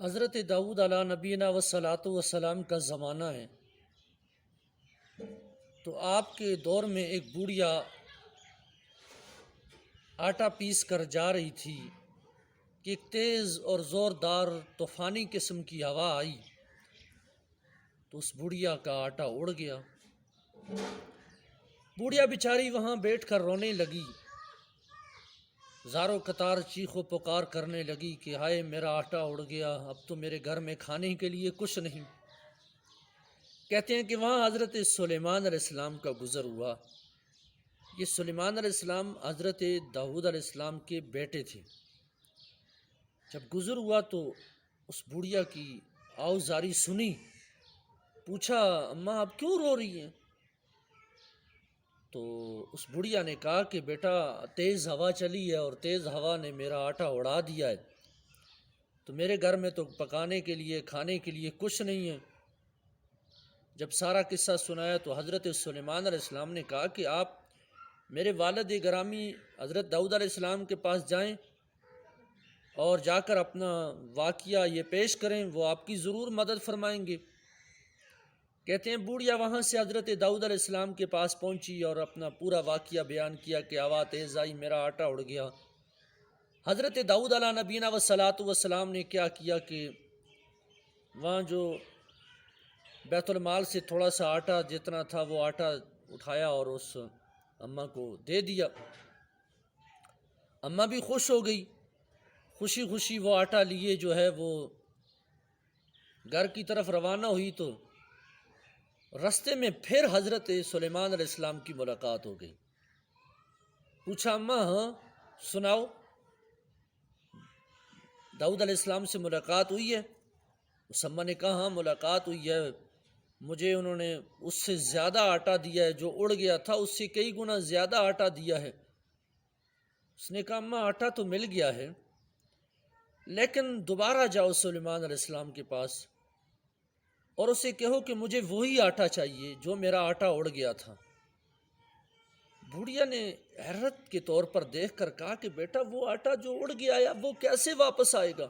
حضرت داؤد علیہ نبینا وصلاۃ وسلام کا زمانہ ہے، تو آپ کے دور میں ایک بوڑھیا آٹا پیس کر جا رہی تھی کہ ایک تیز اور زوردار طوفانی قسم کی ہوا آئی تو اس بوڑھیا کا آٹا اڑ گیا۔ بوڑھیا بیچاری وہاں بیٹھ کر رونے لگی، زاروں قطار چیخ و پکار کرنے لگی کہ ہائے میرا آٹا اڑ گیا، اب تو میرے گھر میں کھانے کے لیے کچھ نہیں۔ کہتے ہیں کہ وہاں حضرت سلیمان علیہ السلام کا گزر ہوا۔ یہ سلیمان علیہ السلام حضرت داؤد علیہ السلام کے بیٹے تھے۔ جب گزر ہوا تو اس بوڑھیا کی آوازاری سنی، پوچھا اماں آپ کیوں رو رہی ہیں؟ تو اس بڑھیا نے کہا کہ بیٹا تیز ہوا چلی ہے اور تیز ہوا نے میرا آٹا اڑا دیا ہے، تو میرے گھر میں تو پکانے کے لیے کھانے کے لیے کچھ نہیں ہے۔ جب سارا قصہ سنایا تو حضرت سلیمان علیہ السلام نے کہا کہ آپ میرے والد گرامی حضرت داؤد علیہ السلام کے پاس جائیں اور جا کر اپنا واقعہ یہ پیش کریں، وہ آپ کی ضرور مدد فرمائیں گے۔ کہتے ہیں بوڑھیا وہاں سے حضرت داؤد علیہ السلام کے پاس پہنچی اور اپنا پورا واقعہ بیان کیا کہ ہوا تیز آئی، میرا آٹا اڑ گیا۔ حضرت داؤد علیہ نبینا وصلاۃ وسلام نے کیا کیا کہ وہاں جو بیت المال سے تھوڑا سا آٹا جتنا تھا وہ آٹا اٹھایا اور اس اماں کو دے دیا۔ اماں بھی خوش ہو گئی، خوشی خوشی وہ آٹا لیے جو ہے وہ گھر کی طرف روانہ ہوئی تو رستے میں پھر حضرت سلیمان علیہ السلام کی ملاقات ہو گئی۔ پوچھا اماں ہاں سناؤ، داؤد علیہ السلام سے ملاقات ہوئی ہے؟ اس اماں نے کہا ہاں ملاقات ہوئی ہے، مجھے انہوں نے اس سے زیادہ آٹا دیا ہے، جو اڑ گیا تھا اس سے کئی گنا زیادہ آٹا دیا ہے۔ اس نے کہا اماں آٹا تو مل گیا ہے، لیکن دوبارہ جاؤ سلیمان علیہ السلام کے پاس اور اسے کہو کہ مجھے وہی آٹا چاہیے جو میرا آٹا اڑ گیا تھا۔ بوڑھیا نے حیرت کے طور پر دیکھ کر کہا کہ بیٹا وہ آٹا جو اڑ گیا ہے وہ کیسے واپس آئے گا؟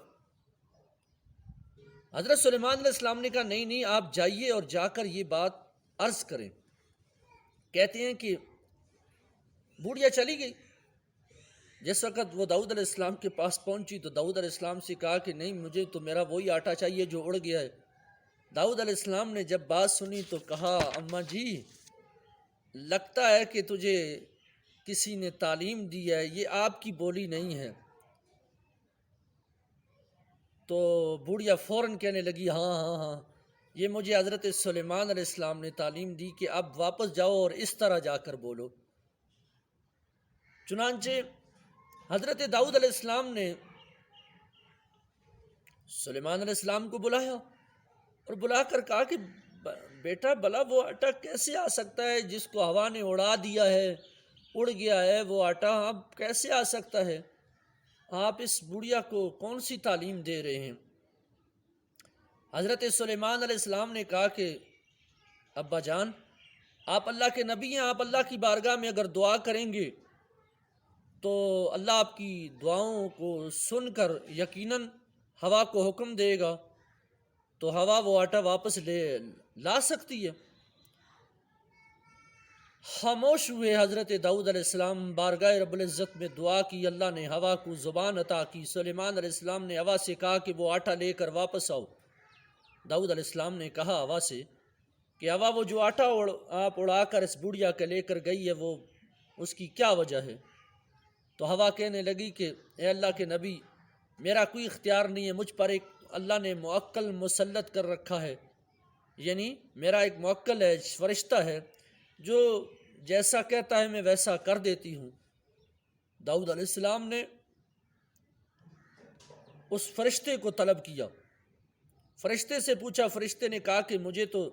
حضرت سلیمان علیہ السلام نے کہا نہیں نہیں، آپ جائیے اور جا کر یہ بات عرض کریں۔ کہتے ہیں کہ بوڑھیا چلی گئی۔ جس وقت وہ داؤد علیہ السلام کے پاس پہنچی تو داؤد علیہ السلام سے کہا کہ نہیں مجھے تو میرا وہی آٹا چاہیے جو اڑ گیا ہے۔ داؤد علیہ السلام نے جب بات سنی تو کہا اماں جی لگتا ہے کہ تجھے کسی نے تعلیم دی ہے، یہ آپ کی بولی نہیں ہے۔ تو بوڑھیا فوراً کہنے لگی ہاں ہاں ہاں، یہ مجھے حضرت سلیمان علیہ السلام نے تعلیم دی کہ اب واپس جاؤ اور اس طرح جا کر بولو۔ چنانچہ حضرت داؤد علیہ السلام نے سلیمان علیہ السلام کو بلایا اور بلا کر کہا کہ بیٹا بلا وہ آٹا کیسے آ سکتا ہے جس کو ہوا نے اڑا دیا ہے، اڑ گیا ہے وہ آٹا، اب کیسے آ سکتا ہے؟ آپ اس بڑھیا کو کون سی تعلیم دے رہے ہیں؟ حضرت سلیمان علیہ السلام نے کہا کہ ابا جان آپ اللہ کے نبی ہیں، آپ اللہ کی بارگاہ میں اگر دعا کریں گے تو اللہ آپ کی دعاؤں کو سن کر یقیناً ہوا کو حکم دے گا تو ہوا وہ آٹا واپس لا سکتی ہے۔ خاموش ہوئے حضرت داؤد علیہ السلام، بارگاہ رب العزت میں دعا کی، اللہ نے ہوا کو زبان عطا کی۔ سلیمان علیہ السلام نے ہوا سے کہا کہ وہ آٹا لے کر واپس آؤ۔ داؤد علیہ السلام نے کہا ہوا سے کہ ہوا وہ جو آٹا آپ اڑا کر اس بڑھیا کے لے کر گئی ہے وہ اس کی کیا وجہ ہے؟ تو ہوا کہنے لگی کہ اے اللہ کے نبی میرا کوئی اختیار نہیں ہے، مجھ پر ایک اللہ نے موکل مسلط کر رکھا ہے، یعنی میرا ایک موکل ہے، فرشتہ ہے جو جیسا کہتا ہے میں ویسا کر دیتی ہوں۔ داؤد علیہ السلام نے اس فرشتے کو طلب کیا، فرشتے سے پوچھا، فرشتے نے کہا کہ مجھے تو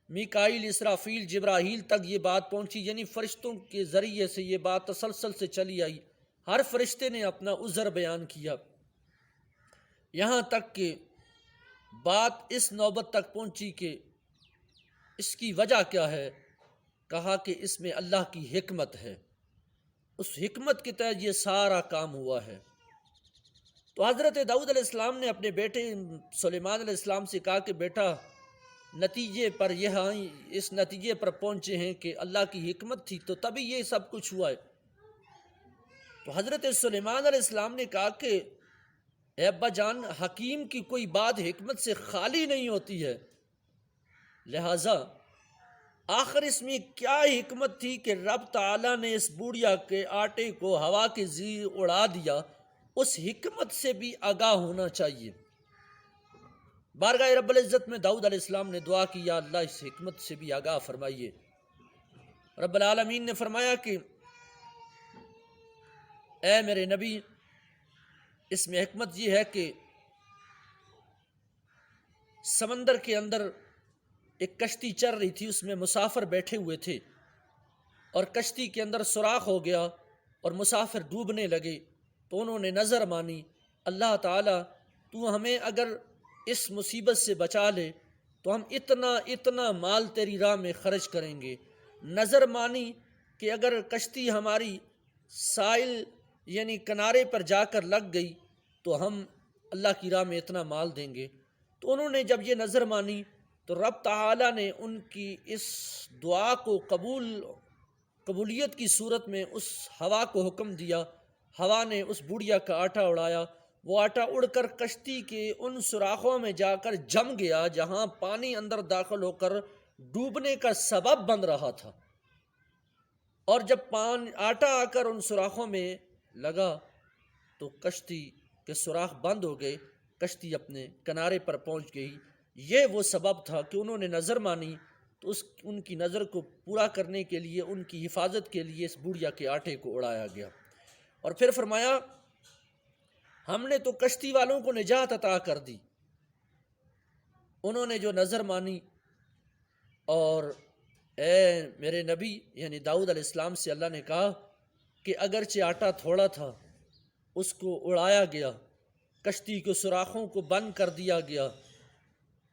میکائیل، اسرافیل، جبرائیل تک یہ بات پہنچی، یعنی فرشتوں کے ذریعے سے یہ بات تسلسل سے چلی آئی، ہر فرشتے نے اپنا عذر بیان کیا، یہاں تک کہ بات اس نوبت تک پہنچی کہ اس کی وجہ کیا ہے؟ کہا کہ اس میں اللہ کی حکمت ہے، اس حکمت کے تحت یہ سارا کام ہوا ہے۔ تو حضرت داؤد علیہ السلام نے اپنے بیٹے سلیمان علیہ السلام سے کہا کہ بیٹا نتیجے پر اس نتیجے پر پہنچے ہیں کہ اللہ کی حکمت تھی تو تبھی یہ سب کچھ ہوا ہے۔ تو حضرت سلیمان علیہ السلام نے کہا کہ اے ابا جان، حکیم کی کوئی بات حکمت سے خالی نہیں ہوتی ہے، لہٰذا آخر اس میں کیا حکمت تھی کہ رب تعالیٰ نے اس بوڑیا کے آٹے کو ہوا کے زیر اڑا دیا، اس حکمت سے بھی آگاہ ہونا چاہیے۔ بارگاہ رب العزت میں داؤد علیہ السلام نے دعا کی، یا اللہ اس حکمت سے بھی آگاہ فرمائیے۔ رب العالمین نے فرمایا کہ اے میرے نبی، اس میں حکمت یہ ہے کہ سمندر کے اندر ایک کشتی چل رہی تھی، اس میں مسافر بیٹھے ہوئے تھے، اور کشتی کے اندر سوراخ ہو گیا اور مسافر ڈوبنے لگے، تو انہوں نے نظر مانی، اللہ تعالیٰ تو ہمیں اگر اس مصیبت سے بچا لے تو ہم اتنا مال تیری راہ میں خرچ کریں گے۔ نظر مانی کہ اگر کشتی ہماری ساحل یعنی کنارے پر جا کر لگ گئی تو ہم اللہ کی راہ میں اتنا مال دیں گے۔ تو انہوں نے جب یہ نظر مانی تو رب تعالیٰ نے ان کی اس دعا کو قبولیت کی صورت میں اس ہوا کو حکم دیا، ہوا نے اس بڑھیا کا آٹا اڑایا، وہ آٹا اڑ کر کشتی کے ان سوراخوں میں جا کر جم گیا جہاں پانی اندر داخل ہو کر ڈوبنے کا سبب بن رہا تھا، اور جب آٹا آ کر ان سوراخوں میں لگا تو کشتی کے سوراخ بند ہو گئے، کشتی اپنے کنارے پر پہنچ گئی۔ یہ وہ سبب تھا کہ انہوں نے نظر مانی، تو ان کی نظر کو پورا کرنے کے لیے، ان کی حفاظت کے لیے اس بوڑیا کے آٹے کو اڑایا گیا۔ اور پھر فرمایا ہم نے تو کشتی والوں کو نجات عطا کر دی، انہوں نے جو نظر مانی۔ اور اے میرے نبی یعنی داؤد علیہ السلام سے اللہ نے کہا کہ اگرچہ آٹا تھوڑا تھا، اس کو اڑایا گیا، کشتی کے سوراخوں کو بند کر دیا گیا،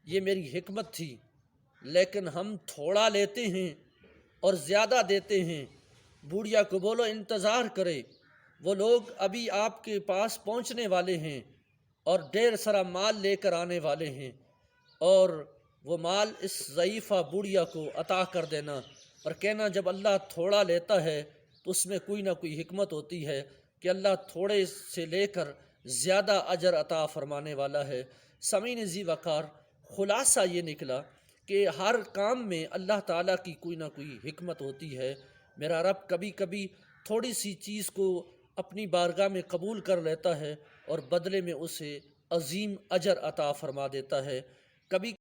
یہ میری حکمت تھی، لیکن ہم تھوڑا لیتے ہیں اور زیادہ دیتے ہیں۔ بوڑھیا کو بولو انتظار کرے، وہ لوگ ابھی آپ کے پاس پہنچنے والے ہیں اور ڈھیر سارا مال لے کر آنے والے ہیں، اور وہ مال اس ضعیفہ بوڑھیا کو عطا کر دینا، اور کہنا جب اللہ تھوڑا لیتا ہے تو اس میں کوئی نہ کوئی حکمت ہوتی ہے کہ اللہ تھوڑے سے لے کر زیادہ اجر عطا فرمانے والا ہے۔ سامعین ذی وقار، خلاصہ یہ نکلا کہ ہر کام میں اللہ تعالیٰ کی کوئی نہ کوئی حکمت ہوتی ہے۔ میرا رب کبھی کبھی تھوڑی سی چیز کو اپنی بارگاہ میں قبول کر لیتا ہے اور بدلے میں اسے عظیم اجر عطا فرما دیتا ہے۔ کبھی